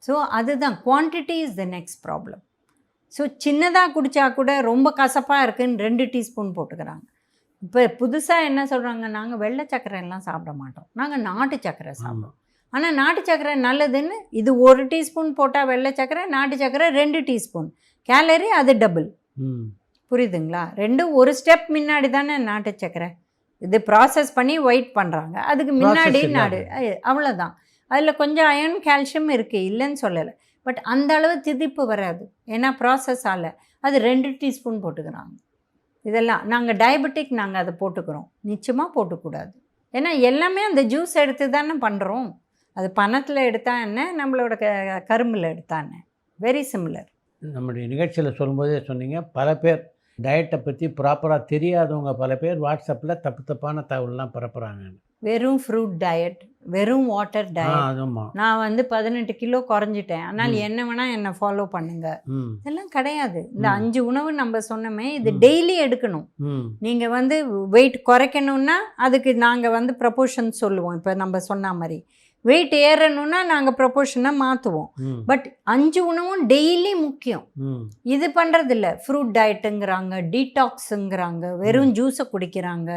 So அதுதான் quantity is the next problem. So சின்னதாக குடித்தா கூட ரொம்ப கசப்பாக இருக்குதுன்னு 2 டீஸ்பூன் போட்டுக்கிறாங்க. இப்போ புதுசாக என்ன சொல்கிறாங்க, நாங்கள் வெள்ளை சர்க்கரை எல்லாம் சாப்பிட மாட்டோம், நாங்கள் நாட்டு சர்க்கரை சாப்பிடுவோம். ஆனால் நாட்டு சர்க்கரை நல்லதுன்னு இது 1 டீஸ்பூன் போட்டால் வெள்ளை சர்க்கரை, நாட்டு சர்க்கரை 2 டீஸ்பூன், கேலரி அது டபுள். புரியுதுங்களா? ரெண்டும் ஒரு ஸ்டெப் முன்னாடி தானே நாட்டு சர்க்கரை. இது ப்ராசஸ் பண்ணி ஒயிட் பண்ணுறாங்க, அதுக்கு முன்னாடி நாடு, அவ்வளோதான். அதில் கொஞ்சம் அயன் கால்சியம் இருக்குது, இல்லைன்னு சொல்லலை. பட் அந்த அளவு திதிப்பு வராது, ஏன்னா ப்ராசஸ் ஆகலை. அது 2 டீஸ்பூன் போட்டுக்கிறாங்க. இதெல்லாம் நாங்கள் டயபெட்டிக், நாங்கள் அதை போட்டுக்கிறோம். நிச்சயமாக போட்டுக்கூடாது. ஏன்னா எல்லாமே அந்த ஜூஸ் எடுத்து தானே பண்ணுறோம். அது பணத்தில் எடுத்தால் என்ன, நம்மளோட கரும்பில் எடுத்தால் என்ன, வெரி சிமிலர். நம்முடைய நிகழ்ச்சியில் சொல்லும்போதே சொன்னீங்க, பல பேர் டயட்டை பற்றி ப்ராப்பராக தெரியாதவங்க பல பேர் வாட்ஸ்அப்பில் தப்பான தகவல்லாம் பரப்புகிறாங்க. வெறும் ஃப்ரூட் டயட், வெறும் வாட்டர் டயட், நான் 18 கிலோ குறைஞ்சிட்டேன், ஆனால் என்ன வேணால் என்னை ஃபாலோ பண்ணுங்க, இதெல்லாம் கிடையாது. இந்த 5 உணவு நம்ம சொன்னோமே, இது டெய்லி எடுக்கணும். நீங்கள் வெயிட் குறைக்கணுன்னா அதுக்கு நாங்கள் ப்ரொபோர்ஷன் சொல்லுவோம். இப்போ நம்ம சொன்ன மாதிரி வெயிட் ஏறணும்னா நாங்கள் ப்ரொபோர்ஷனை மாற்றுவோம். பட் 5 உணவும் டெய்லி முக்கியம். இது பண்ணுறதில்ல. ஃப்ரூட் டயட்டுங்கிறாங்க, டீடாக்ஸுங்கிறாங்க, வெறும் ஜூஸை குடிக்கிறாங்க,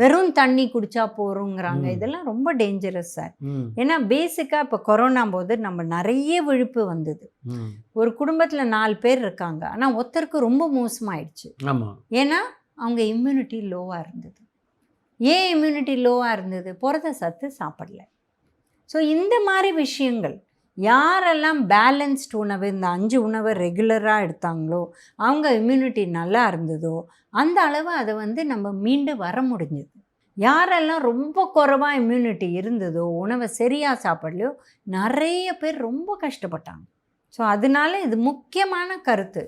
வெறும் தண்ணி குடித்தா போகிறோங்கிறாங்க. இதெல்லாம் ரொம்ப டேஞ்சரஸ் சார். ஏன்னா பேசிக்காக இப்போ கொரோனா போது நம்ம நிறைய விழிப்பு வந்தது. ஒரு குடும்பத்தில் 4 பேர் இருக்காங்க, ஆனால் ஒருத்தருக்கு ரொம்ப மோசமாயிடுச்சு. ஏன்னா அவங்க இம்யூனிட்டி லோவாக இருந்தது. ஏன் இம்யூனிட்டி லோவாக இருந்தது? புரத சத்து சாப்பிடல. ஸோ இந்த மாதிரி விஷயங்கள், யாரெல்லாம் பேலன்ஸ்ட் உணவு, இந்த 5 உணவை ரெகுலராக எடுத்தாங்களோ, அவங்க இம்யூனிட்டி நல்லா இருந்ததோ, அந்த அளவு அதை நம்ம மீண்டு வர முடிஞ்சது. யாரெல்லாம் ரொம்ப குறைவாக இம்யூனிட்டி இருந்ததோ, உணவை சரியாக சாப்பிடலையோ, நிறைய பேர் ரொம்ப கஷ்டப்பட்டாங்க. ஸோ அதனால இது முக்கியமான கருத்து.